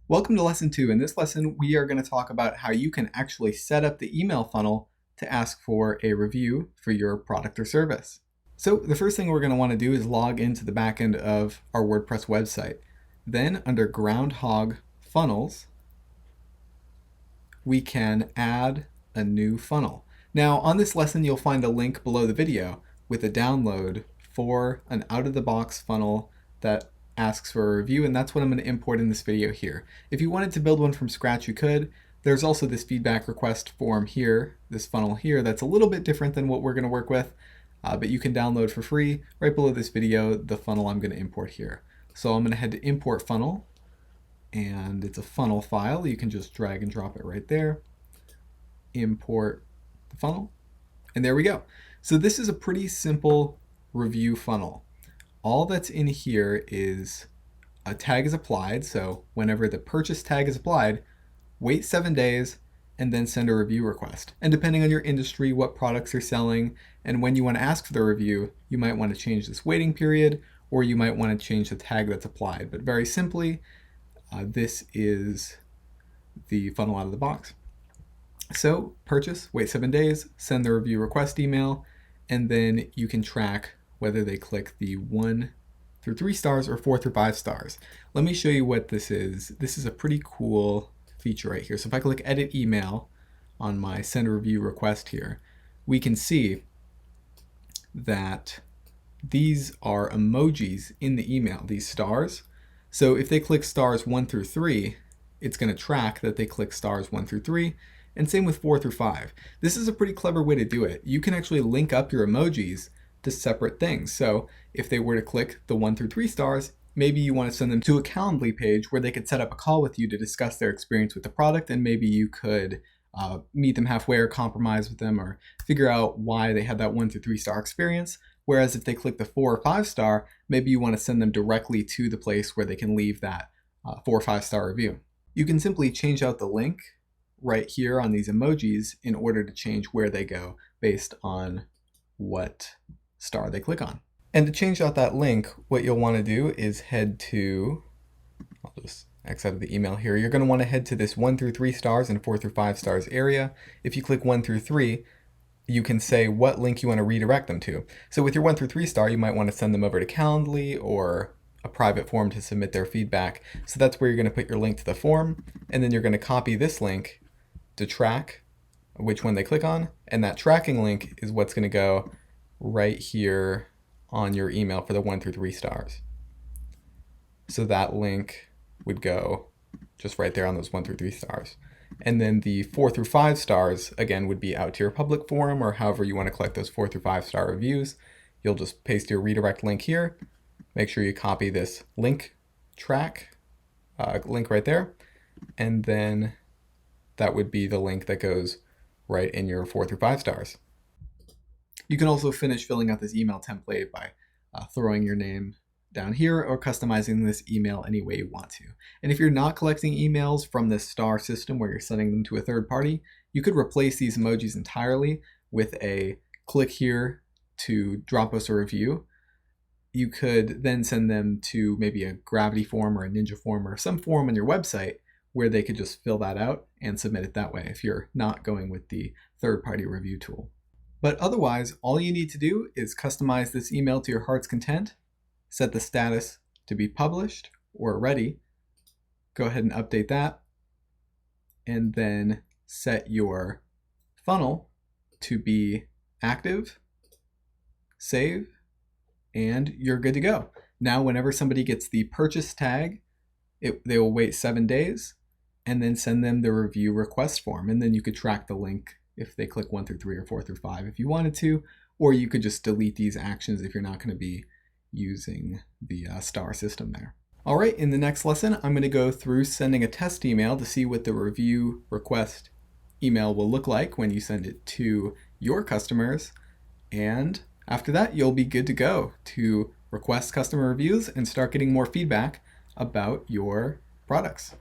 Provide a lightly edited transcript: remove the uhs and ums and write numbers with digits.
Welcome to lesson 2. In this lesson, we are going to talk about how you can actually set up the email funnel to ask for a review for your product or service. So the first thing we're going to want to do is log into the back end of our WordPress website. Then under Groundhogg Funnels, we can add a new funnel. Now on this lesson, you'll find a link below the video with a download for an out-of-the-box funnel that asks for a review, and that's what I'm going to import in this video here. If you wanted to build one from scratch, you could. There's also this feedback request form here, this funnel here, that's a little bit different than what we're going to work with, but you can download for free right below this video the funnel I'm going to import here. So I'm going to head to import funnel, and it's a funnel file. You can just drag and drop it right there. Import the funnel, and there we go. So this is a pretty simple review funnel. All that's in here is a tag is applied. So whenever the purchase tag is applied, wait 7 days and then send a review request. And depending on your industry, what products you're selling, and when you want to ask for the review, you might want to change this waiting period, or you might want to change the tag that's applied. But very simply, this is the funnel out of the box. So purchase, wait 7 days, send the review request email, and then you can track whether they click the 1 through 3 stars or 4 through 5 stars. Let me show you what this is. This is a pretty cool feature right here. So if I click edit email on my send a review request here, we can see that these are emojis in the email, these stars. So if they click stars 1 through 3, it's going to track that they click stars 1 through 3, and same with 4 through 5. This is a pretty clever way to do it. You can actually link up your emojis to separate things. So if they were to click the 1 through 3 stars, maybe you want to send them to a Calendly page where they could set up a call with you to discuss their experience with the product, and maybe you could meet them halfway or compromise with them or figure out why they had that 1 through 3 star experience. Whereas if they click the 4 or 5 star, maybe you want to send them directly to the place where they can leave that 4 or 5 star review. You can simply change out the link right here on these emojis in order to change where they go based on what star they click on. And to change out that link, what you'll want to do is head to, I'll just X out of the email here, you're going to want to head to this 1 through 3 stars and 4 through 5 stars area. If you click 1 through 3, you can say what link you want to redirect them to. So with your 1 through 3 star, you might want to send them over to Calendly or a private form to submit their feedback. So that's where you're going to put your link to the form, and then you're going to copy this link to track which one they click on, and that tracking link is what's going to go right here on your email for the 1 through 3 stars. So that link would go just right there on those 1 through 3 stars. And then the 4 through 5 stars, again, would be out to your public forum or however you want to collect those 4 through 5 star reviews. You'll just paste your redirect link here. Make sure you copy this link track link right there. And then that would be the link that goes right in your 4 through 5 stars. You can also finish filling out this email template by throwing your name down here or customizing this email any way you want to. And if you're not collecting emails from this star system where you're sending them to a third party, you could replace these emojis entirely with a click here to drop us a review. You could then send them to maybe a Gravity form or a Ninja form or some form on your website where they could just fill that out and submit it that way if you're not going with the third-party review tool. But otherwise, all you need to do is customize this email to your heart's content, set the status to be published or ready, go ahead and update that, and then set your funnel to be active, save, and you're good to go. Now, whenever somebody gets the purchase tag, they will wait 7 days and then send them the review request form. And then you could track the link if they click 1 through 3 or 4 through 5 if you wanted to, or you could just delete these actions if you're not going to be using the star system there. All right, in the next lesson, I'm going to go through sending a test email to see what the review request email will look like when you send it to your customers. And after that, you'll be good to go to request customer reviews and start getting more feedback about your products.